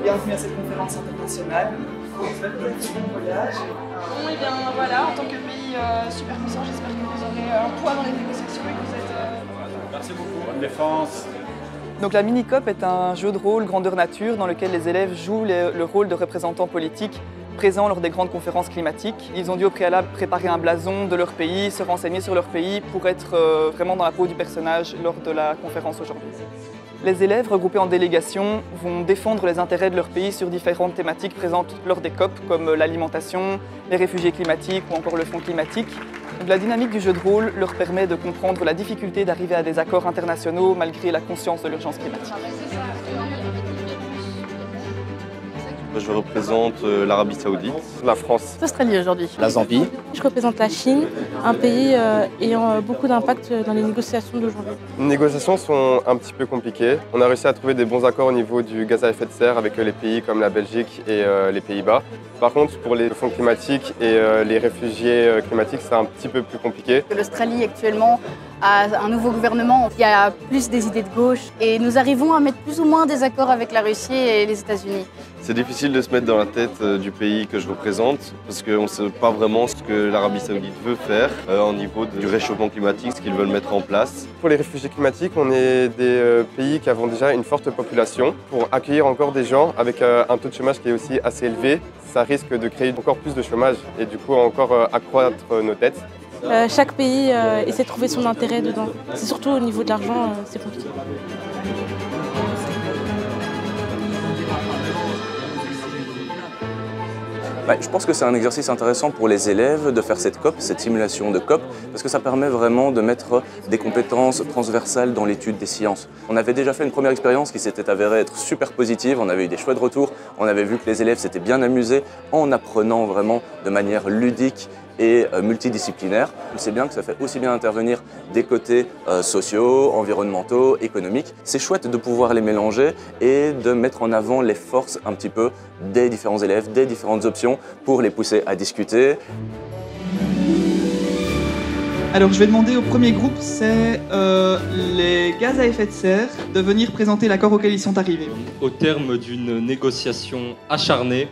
bienvenue à cette conférence internationale. Vous faites un petit voyage. Bon, et bien voilà, en tant que pays super puissant, j'espère que vous aurez un poids dans les négociations et que vous êtes... Merci beaucoup. Bonne défense. Donc la mini-COP est un jeu de rôle grandeur nature dans lequel les élèves jouent le rôle de représentants politiques présents lors des grandes conférences climatiques. Ils ont dû au préalable préparer un blason de leur pays, se renseigner sur leur pays pour être vraiment dans la peau du personnage lors de la conférence aujourd'hui. Les élèves regroupés en délégations vont défendre les intérêts de leur pays sur différentes thématiques présentes lors des COP comme l'alimentation, les réfugiés climatiques ou encore le fonds climatique. Donc, la dynamique du jeu de rôle leur permet de comprendre la difficulté d'arriver à des accords internationaux malgré la conscience de l'urgence climatique. Je représente l'Arabie Saoudite, la France, l'Australie aujourd'hui, la Zambie. Je représente la Chine, un pays ayant beaucoup d'impact dans les négociations d'aujourd'hui. Les négociations sont un petit peu compliquées. On a réussi à trouver des bons accords au niveau du gaz à effet de serre avec les pays comme la Belgique et les Pays-Bas. Par contre, pour les fonds climatiques et les réfugiés climatiques, c'est un petit peu plus compliqué. L'Australie actuellement a un nouveau gouvernement, il y a plus des idées de gauche et nous arrivons à mettre plus ou moins des accords avec la Russie et les États-Unis. C'est difficile de se mettre dans la tête du pays que je représente parce qu'on ne sait pas vraiment ce que l'Arabie Saoudite veut faire au niveau du réchauffement climatique, ce qu'ils veulent mettre en place. Pour les réfugiés climatiques, on est des pays qui avons déjà une forte population. Pour accueillir encore des gens avec un taux de chômage qui est aussi assez élevé, ça risque de créer encore plus de chômage et du coup encore accroître nos dettes. Chaque pays essaie de trouver son intérêt dedans. C'est surtout au niveau de l'argent, c'est compliqué. Je pense que c'est un exercice intéressant pour les élèves de faire cette COP, cette simulation de COP, parce que ça permet vraiment de mettre des compétences transversales dans l'étude des sciences. On avait déjà fait une première expérience qui s'était avérée être super positive, on avait eu des chouettes retours, on avait vu que les élèves s'étaient bien amusés en apprenant vraiment de manière ludique et multidisciplinaire. C'est bien que ça fait aussi bien intervenir des côtés sociaux, environnementaux, économiques. C'est chouette de pouvoir les mélanger et de mettre en avant les forces un petit peu des différents élèves, des différentes options pour les pousser à discuter. Alors je vais demander au premier groupe, c'est les gaz à effet de serre, de venir présenter l'accord auquel ils sont arrivés. Au terme d'une négociation acharnée,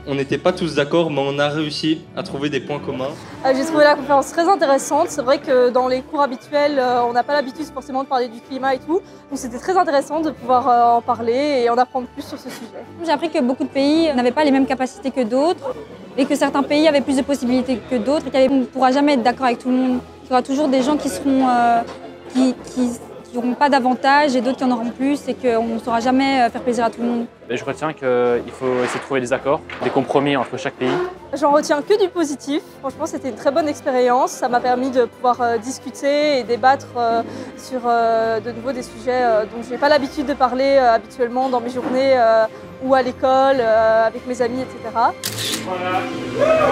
on n'était pas tous d'accord, mais on a réussi à trouver des points communs. J'ai trouvé la conférence très intéressante. C'est vrai que dans les cours habituels, on n'a pas l'habitude forcément de parler du climat et tout. Donc c'était très intéressant de pouvoir en parler et en apprendre plus sur ce sujet. J'ai appris que beaucoup de pays n'avaient pas les mêmes capacités que d'autres et que certains pays avaient plus de possibilités que d'autres et qu'on ne pourra jamais être d'accord avec tout le monde. Il y aura toujours des gens qui seront qui n'auront pas d'avantages et d'autres qui en auront plus et qu'on ne saura jamais faire plaisir à tout le monde. Je retiens qu'il faut essayer de trouver des accords, des compromis entre chaque pays. J'en retiens que du positif. Franchement, c'était une très bonne expérience. Ça m'a permis de pouvoir discuter et débattre sur de nouveau des sujets dont je n'ai pas l'habitude de parler habituellement dans mes journées ou à l'école, avec mes amis, etc. Voilà.